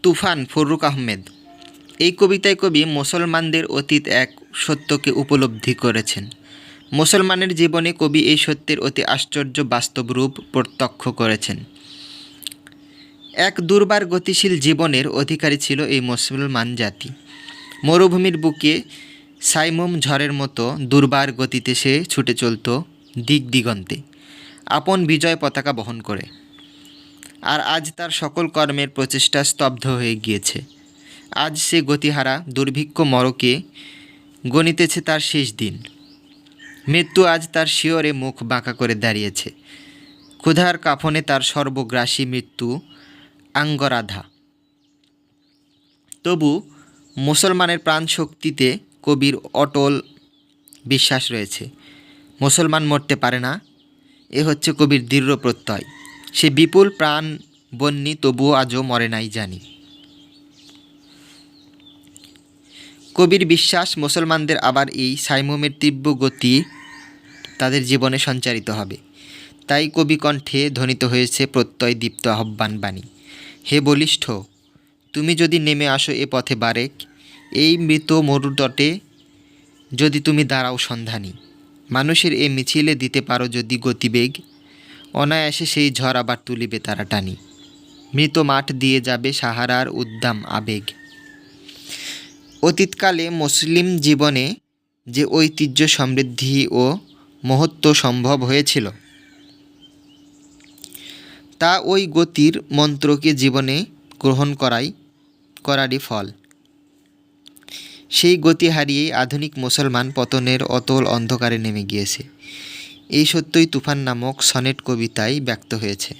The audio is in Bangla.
তুফান ফররুখ আহমেদ। এই কবিতায় কবি মুসলমানদের অতীত এক সত্যকে উপলব্ধি করেছেন। মুসলমানের জীবনে কবি এই সত্যের অতি আশ্চর্য বাস্তব রূপ প্রত্যক্ষ করেছেন। এক দুর্বার গতিশীল জীবনের অধিকারী ছিল এই মুসলমান জাতি। মরুভূমির বুকে সাইমুম ঝড়ের মতো দুর্বার গতিতে সে ছুটে চলত দিক দিগন্তে, আপন বিজয় পতাকা বহন করে। আর আজ তার সকল কর্মের প্রচেষ্টা স্তব্ধ হয়ে গিয়েছে। আজ সে গতিহারা দুর্ভিক্ষ মরকে গণিতেছে তার শেষ দিন। মৃত্যু আজ তার শিয়রে মুখ বাঁকা করে দাঁড়িয়েছে। ক্ষুধার কাফনে তার সর্বগ্রাসী মৃত্যু আঙ্গরাধা। তবু মুসলমানের প্রাণ শক্তিতে কবির অটল বিশ্বাস রয়েছে। মুসলমান মরতে পারে না, এ হচ্ছে কবির দৃঢ় প্রত্যয়। সে বিপুল প্রাণ বন্যী, তবুও আজও মরে নাই জানি। কবির বিশ্বাস মুসলমানদের আবার এই সাইমুমের তীব্র গতি তাদের জীবনে সঞ্চারিত হবে। তাই কবি কণ্ঠে ধ্বনিত হয়েছে প্রত্যয় দীপ্ত আহ্বান বাণী। হে বলিষ্ঠ, তুমি যদি নেমে আসো এ পথে বারেক, এই মৃত মরুতটে যদি তুমি দাঁড়াও সন্ধানী, মানুষের এ মিছিলে দিতে পারো যদি গতিবেগ, অনায়াসে সেই ঝড় আবার তুলিবে তারা টানি। মৃত মাঠ দিয়ে যাবে সাহারার উদ্দাম আবেগ। অতীতকালে মুসলিম জীবনে যে ঐতিহ্য, সমৃদ্ধি ও মহত্ব সম্ভব হয়েছিল, তা ওই গতির মন্ত্রকে জীবনে গ্রহণ করারই ফল। সেই গতি হারিয়েই আধুনিক মুসলমান পতনের অতল অন্ধকারে নেমে গিয়েছে। এই সত্যই তুফান নামক সনেট কবিতায় ব্যক্ত হয়েছে।